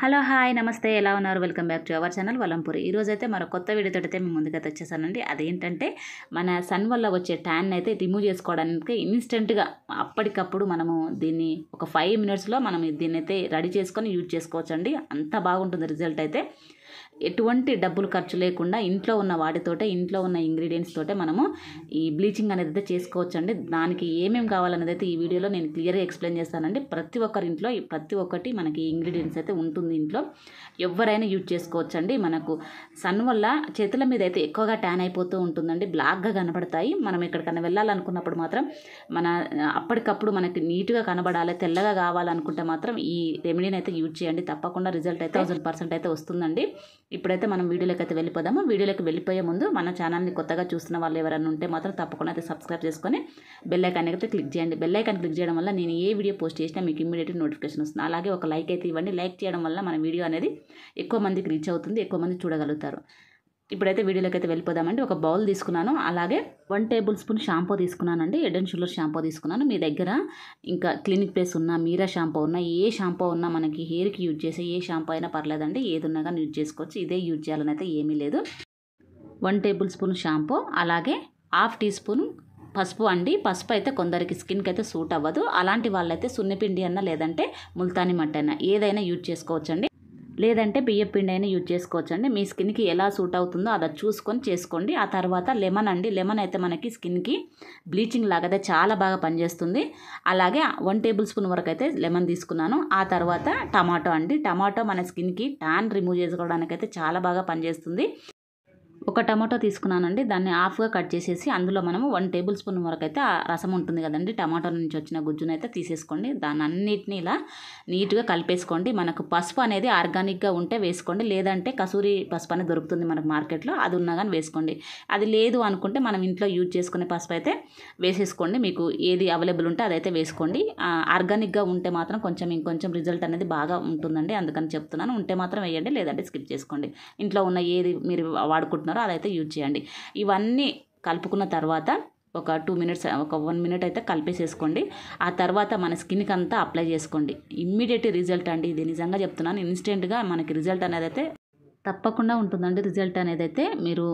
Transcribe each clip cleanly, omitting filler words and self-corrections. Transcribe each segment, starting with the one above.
Hello hi నమస్తే ఎలా ఉన్నారు welcome back to our channel Valampuri ఈరోజైతే మరో కొత్త వీడియోతో అయితే మేము ముందుకైతే వచ్చేసానండి. అదేంటంటే మన సన్ వల్ల వచ్చే ట్యాన్ అయితే రిమూవ్ చేసుకోవడానికి ఇన్స్టెంట్గా అప్పటికప్పుడు మనము దీన్ని ఒక 5 మినిట్స్లో మనం దీన్ని అయితే రెడీ చేసుకొని యూజ్ చేసుకోవచ్చండి. అంత బాగుంటుంది రిజల్ట్ అయితే. ఎటువంటి డబ్బులు ఖర్చు లేకుండా ఇంట్లో ఉన్న వాటితోటే ఇంట్లో ఉన్న ఇంగ్రీడియంట్స్ తోటే మనము ఈ బ్లీచింగ్ అనేది అయితే చేసుకోవచ్చండి. దానికి ఏమేమి కావాలనేది అయితే ఈ వీడియోలో నేను క్లియర్గా ఎక్స్ప్లెయిన్ చేస్తానండి. ప్రతి ఒక్కరి ఇంట్లో ప్రతి ఒక్కటి మనకి ఇంగ్రీడియంట్స్ అయితే ఉంటుంది ఇంట్లో, ఎవరైనా యూజ్ చేసుకోవచ్చండి. మనకు సన్ వల్ల చేతుల మీద అయితే ఎక్కువగా ట్యాన్ అయిపోతూ ఉంటుందండి, బ్లాక్గా కనబడతాయి. మనం ఎక్కడికైనా వెళ్ళాలనుకున్నప్పుడు మాత్రం మన అప్పటికప్పుడు మనకి నీట్గా కనబడాలి, తెల్లగా కావాలనుకుంటే మాత్రం ఈ రెమెడీని అయితే యూజ్ చేయండి. తప్పకుండా రిజల్ట్ అయితే 1000% అయితే వస్తుందండి. ఇప్పుడైతే మనం వీడియోలోకి అయితే వెళ్ళిపోదాము. వీడియోలోకి వెళ్ళిపోయే ముందు మన ఛానల్ని కొత్తగా చూస్తున్న వాళ్ళు ఎవరైనా ఉంటే మాత్రం తప్పకుండా అయితే సబ్స్క్రైబ్ చేసుకొని బెల్ ఐకాన్ అయితే క్లిక్ చేయండి. బెల్ ఐకాన్ క్లిక్ చేయడం వల్ల నేను ఏ వీడియో పోస్ట్ చేసినా మీకు ఇమ్మీడియట్ నోటిఫికేషన్ వస్తుంది. అలాగే ఒక లైక్ అయితే ఇవ్వండి. లైక్ చేయడం వల్ల మన వీడియో అనేది ఎక్కువ మందికి రీచ్ అవుతుంది, ఎక్కువ మంది చూడగలుగుతారు. ఇప్పుడైతే వీడియోలోకి అయితే వెళ్ళిపోదామండి. ఒక బౌల్ తీసుకున్నాను, అలాగే 1 టేబుల్ స్పూన్ షాంపూ తీసుకున్నానండి. హెడ్ అండ్ షోల్డర్ షాంపూ తీసుకున్నాను. మీ దగ్గర ఇంకా క్లినిక్ ప్లస్ ఉన్నా, మీరా షాంపూ ఉన్నా, ఏ షాంపూ ఉన్నా మనకి హెయిర్కి యూజ్ చేసే ఏ షాంపూ అయినా పర్లేదండి. ఏది ఉన్నా కానీ యూజ్ చేసుకోవచ్చు. ఇదే యూజ్ చేయాలని అయితే ఏమీ లేదు. 1 టేబుల్ స్పూన్ షాంపూ, అలాగే 1/2 టీ స్పూన్ పసుపు అండి. పసుపు అయితే కొందరికి స్కిన్కి అయితే సూట్ అవ్వదు. అలాంటి వాళ్ళైతే సున్నిపిండి అన్నా లేదంటే ముల్తాని మట్టి అయినా ఏదైనా యూజ్ చేసుకోవచ్చండి. లేదంటే బియ్యం పిండి అయినా యూజ్ చేసుకోవచ్చండి. మీ స్కిన్కి ఎలా సూట్ అవుతుందో అది చూసుకొని చేసుకోండి. ఆ తర్వాత లెమన్ అండి. లెమన్ అయితే మనకి స్కిన్కి బ్లీచింగ్ లాగా చాలా బాగా పనిచేస్తుంది. అలాగే 1 టేబుల్ స్పూన్ వరకు అయితే లెమన్ తీసుకున్నాను. ఆ తర్వాత టమాటో అండి. టమాటో మన స్కిన్కి ట్యాన్ రిమూవ్ చేసుకోవడానికి అయితే చాలా బాగా పనిచేస్తుంది. ఒక టమాటో తీసుకున్నానండి. దాన్ని హాఫ్గా కట్ చేసేసి అందులో మనము 1 టేబుల్ స్పూన్ వరకు అయితే ఆ రసం ఉంటుంది కదండి, టమాటో నుంచి వచ్చిన గుజ్జునైతే తీసేసుకోండి. దాన్ని అన్నిటిని ఇలా నీట్గా కలిపేసుకోండి. మనకు పసుపు అనేది ఆర్గానిక్గా ఉంటే వేసుకోండి, లేదంటే కసూరి పసుపు అనేది దొరుకుతుంది మనకు మార్కెట్లో, అది ఉన్నా కానీ వేసుకోండి. అది లేదు అనుకుంటే మనం ఇంట్లో యూజ్ చేసుకునే పసుపు అయితే వేసేసుకోండి. మీకు ఏది అవైలబుల్ ఉంటే అదైతే వేసుకోండి. ఆర్గానిక్గా ఉంటే మాత్రం ఇంకొంచెం రిజల్ట్ అనేది బాగా ఉంటుందండి, అందుకని చెప్తున్నాను. ఉంటే మాత్రం వేయండి, లేదంటే స్కిప్ చేసుకోండి. ఇంట్లో ఉన్న ఏది మీరు వాడుకుంటున్నారో అదైతే యూజ్ చేయండి. ఇవన్నీ కలుపుకున్న తర్వాత ఒక 2 మినిట్స్, ఒక 1 మినిట్ అయితే కలిపేసేసుకోండి. ఆ తర్వాత మన స్కిన్కి అంతా అప్లై చేసుకోండి. ఇమ్మీడియట్ రిజల్ట్ అండి ఇది, నిజంగా చెప్తున్నాను. ఇన్స్టెంట్గా మనకి రిజల్ట్ అనేది అయితే తప్పకుండా ఉంటుందండి. రిజల్ట్ అనేది అయితే మీరు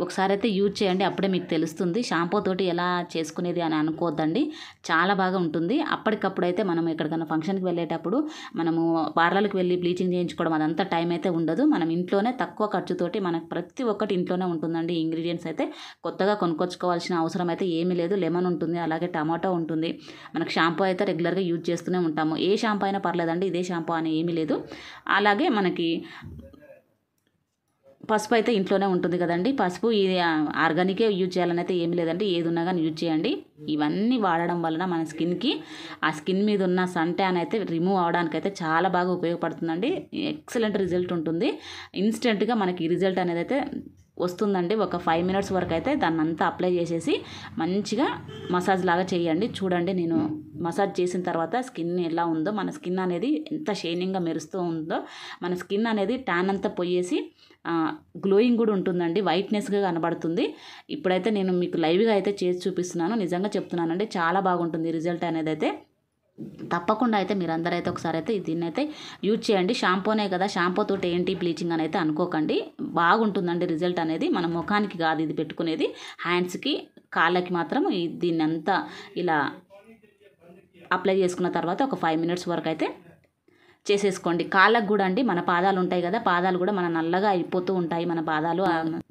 ఒకసారి అయితే యూజ్ చేయండి, అప్పుడే మీకు తెలుస్తుంది. షాంపూ తోటి ఎలా చేసుకునేది అని అనుకోవద్దండి, చాలా బాగా ఉంటుంది. అప్పటికప్పుడు అయితే మనం ఎక్కడికైనా ఫంక్షన్కి వెళ్ళేటప్పుడు మనము పార్లర్కి వెళ్ళి బ్లీచింగ్ చేయించుకోవడం అదంతా టైం అయితే ఉండదు. మనం ఇంట్లోనే తక్కువ ఖర్చుతోటి మనకు ప్రతి ఒక్కటి ఇంట్లోనే ఉంటుందండి. ఇంగ్రీడియంట్స్ అయితే కొత్తగా కొనుక్కొచ్చుకోవాల్సిన అవసరం అయితే ఏమీ లేదు. లెమన్ ఉంటుంది, అలాగే టమాటో ఉంటుంది. మనకు షాంపూ అయితే రెగ్యులర్గా యూజ్ చేస్తూనే ఉంటాము. ఏ షాంపూ అయినా పర్లేదండి, ఇదే షాంపూ అని ఏమీ లేదు. అలాగే మనకి పసుపు అయితే ఇంట్లోనే ఉంటుంది కదండి. పసుపు ఇది ఆర్గానికే యూజ్ చేయాలని అయితే ఏమి లేదండి, ఏది ఉన్నా కానీ యూజ్ చేయండి. ఇవన్నీ వాడడం వలన మన స్కిన్కి ఆ స్కిన్ మీద ఉన్న సన్ ట్యాన్ అయితే రిమూవ్ అవడానికి అయితే చాలా బాగా ఉపయోగపడుతుందండి. ఎక్సలెంట్ రిజల్ట్ ఉంటుంది. ఇన్స్టెంట్గా మనకి రిజల్ట్ అనేది అయితే వస్తుందండి. ఒక 5 మినిట్స్ వరకు అయితే దాన్ని అంతా అప్లై చేసేసి మంచిగా మసాజ్ లాగా చేయండి. చూడండి, నేను మసాజ్ చేసిన తర్వాత స్కిన్ ఎలా ఉందో, మన స్కిన్ అనేది ఎంత షైనింగ్గా మెరుస్తూ ఉందో, మన స్కిన్ అనేది ట్యాన్ అంతా పోయేసి గ్లోయింగ్ కూడా ఉంటుందండి, వైట్నెస్గా కనబడుతుంది. ఇప్పుడైతే నేను మీకు లైవ్గా అయితే చేసి చూపిస్తున్నాను. నిజంగా చెప్తున్నానండి, చాలా బాగుంటుంది రిజల్ట్ అనేది అయితే. తప్పకుండా అయితే మీరందరూ అయితే ఒకసారి అయితే దీన్ని అయితే యూజ్ చేయండి. షాంపూనే కదా, షాంపూతో ఏంటి బ్లీచింగ్ అని అయితే అనుకోకండి. బాగుంటుందండి రిజల్ట్ అనేది. మన ముఖానికి కాదు ఇది పెట్టుకునేది, హ్యాండ్స్కి కాళ్ళకి మాత్రం దీన్ని అంతా ఇలా అప్లై చేసుకున్న తర్వాత ఒక 5 మినిట్స్ వరకు అయితే చేసేసుకోండి. కాళ్ళకు కూడా అండి, మన పాదాలు ఉంటాయి కదా, పాదాలు కూడా మన నల్లగా అయిపోతూ ఉంటాయి మన పాదాలు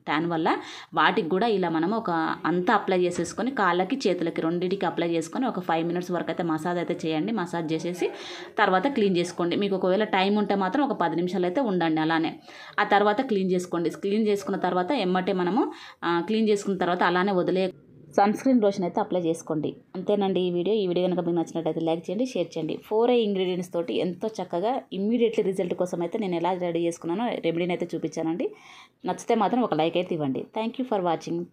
ట్యాన్ వల్ల. వాటికి కూడా ఇలా మనము ఒక అంతా అప్లై చేసేసుకొని కాళ్ళకి చేతులకి రెండింటికి అప్లై చేసుకొని ఒక 5 మినిట్స్ వరకు అయితే మసాజ్ అయితే చేయండి. మసాజ్ చేసేసి తర్వాత క్లీన్ చేసుకోండి. మీకు ఒకవేళ టైం ఉంటే మాత్రం ఒక 10 నిమిషాలు అయితే ఉండండి అలానే. ఆ తర్వాత క్లీన్ చేసుకోండి. క్లీన్ చేసుకున్న తర్వాత ఎమ్మటే మనము క్లీన్ చేసుకున్న తర్వాత అలానే వదిలే సన్ స్క్రీన్ లోషన్ అయితే అప్లై చేసుకోండి. అంతేనండి ఈ వీడియో కనుక మీకు నచ్చినట్టయితే లైక్ చేయండి, షేర్ చేయండి. 4 ఇంగ్రీడియంట్స్ తోటి ఎంతో చక్కగా ఇమ్మీడియట్లీ రిజల్ట్ కోసం అయితే నేను ఎలా రెడీ చేసుకున్నానో రెమెడీని అయితే చూపించానండి. నచ్చితే మాత్రం ఒక లైక్ అయితే ఇవ్వండి. Thank you for watching.